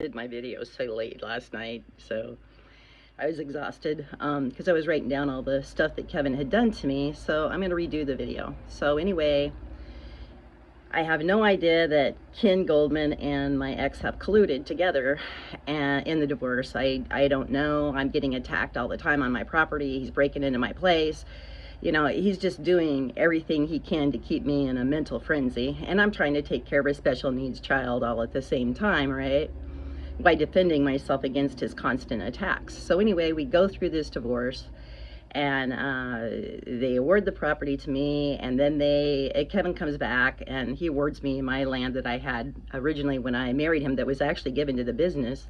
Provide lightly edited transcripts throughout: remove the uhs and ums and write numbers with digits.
edited my video so late last night, so I was exhausted because I was writing down all the stuff that Kevin had done to me, so I'm going to redo the video. So anyway, I have no idea that Ken Goldman and my ex have colluded together in the divorce. I don't know. I'm getting attacked all the time on my property. He's breaking into my place. You know, he's just doing everything he can to keep me in a mental frenzy. And I'm trying to take care of a special needs child all at the same time, right? By defending myself against his constant attacks. So anyway, we go through this divorce, and they award the property to me, and then Kevin comes back and he awards me my land that I had originally when I married him that was actually given to the business.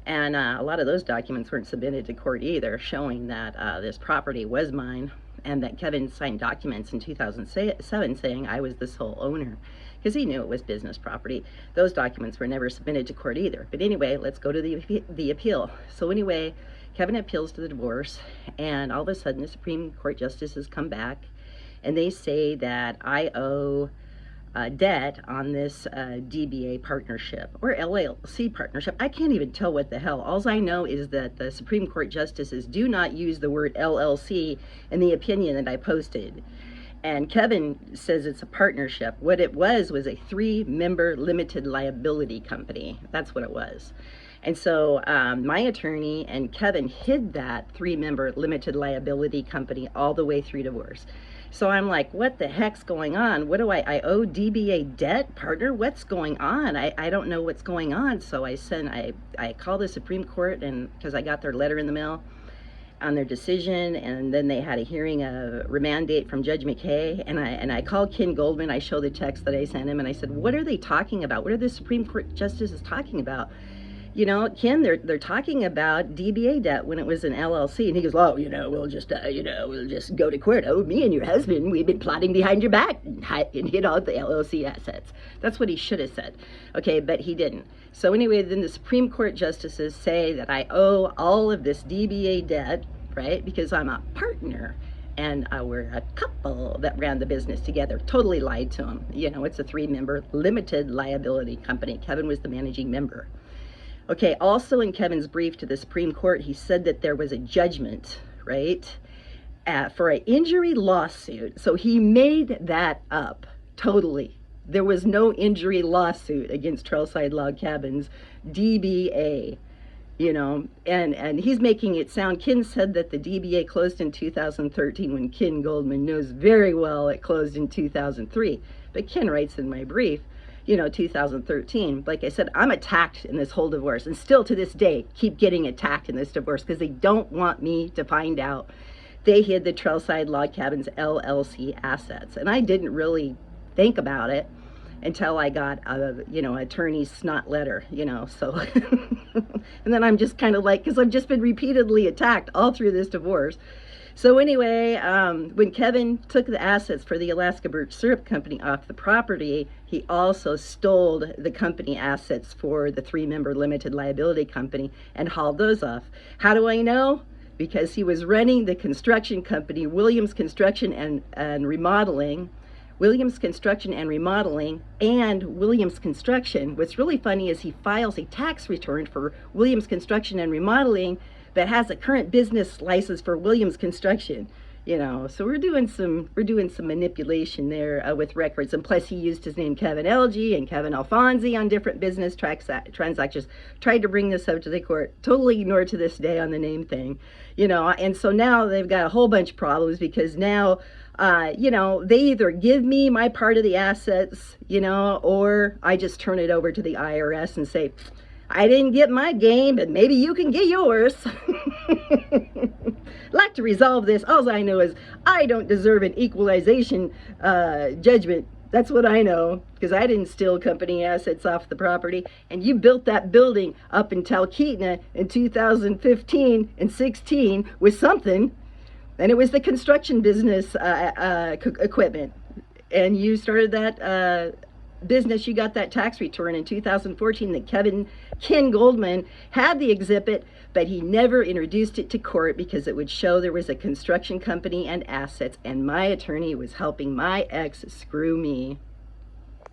And a lot of those documents weren't submitted to court either, showing that this property was mine, and that Kevin signed documents in 2007 saying I was the sole owner, because he knew it was business property. Those documents were never submitted to court either. But anyway, let's go to the appeal. So anyway, Kevin appeals to the divorce, and all of a sudden the Supreme Court justices come back, and they say that I owe debt on this DBA partnership or LLC partnership. I can't even tell what the hell. All I know is that the Supreme Court justices do not use the word LLC in the opinion that I posted. And Kevin says it's a partnership. What it was a 3-member limited liability company. That's what it was. And so my attorney and Kevin hid that 3-member limited liability company all the way through divorce. So I'm like, what the heck's going on? What do I owe DBA debt, partner? What's going on? I don't know what's going on. So I called the Supreme Court, and because I got their letter in the mail on their decision, and then they had a hearing, a remand date from Judge McKay, and I called Ken Goldman. I showed the text that I sent him, and I said, what are they talking about? What are the Supreme Court justices talking about? You know, Ken, they're talking about DBA debt when it was an LLC. And he goes, oh, we'll just go to court. Oh, me and your husband, we've been plotting behind your back and hid all the LLC assets. That's what he should have said. Okay, but he didn't. So anyway, then the Supreme Court justices say that I owe all of this DBA debt, right, because I'm a partner. And we're a couple that ran the business together. Totally lied to him. It's a 3-member limited liability company. Kevin was the managing member. Okay, also in Kevin's brief to the Supreme Court, he said that there was a judgment, right, for an injury lawsuit. So he made that up, totally. There was no injury lawsuit against Trailside Log Cabins, DBA, and he's making it sound, Ken said that the DBA closed in 2013 when Ken Goldman knows very well it closed in 2003. But Ken writes in my brief, 2013. Like I said, I'm attacked in this whole divorce, and still to this day keep getting attacked in this divorce because they don't want me to find out they hid the Trailside Log Cabins LLC assets. And I didn't really think about it until I got a attorney's snot letter, so and then I'm just kind of like, because I've just been repeatedly attacked all through this divorce. So anyway, when Kevin took the assets for the Alaska Birch Syrup Company off the property, he also stole the company assets for the 3-member limited liability company and hauled those off. How do I know? Because he was running the construction company, Williams Construction and Remodeling, and Williams Construction. What's really funny is he files a tax return for Williams Construction and Remodeling that has a current business license for Williams Construction, So we're doing some manipulation there with records, and plus he used his name Kevin Elgie and Kevin Alfonsi on different business transactions. Tried to bring this up to the court, totally ignored to this day on the name thing, And so now they've got a whole bunch of problems because now, they either give me my part of the assets, or I just turn it over to the IRS and say, I didn't get my game, but maybe you can get yours. Like to resolve this. All I know is I don't deserve an equalization judgment. That's what I know, because I didn't steal company assets off the property, and you built that building up in Talkeetna in 2015 and 16 with something, and it was the construction business equipment, and you started that business. You got that tax return in 2014 that Ken Goldman had the exhibit, but he never introduced it to court because it would show there was a construction company and assets, and my attorney was helping my ex screw me.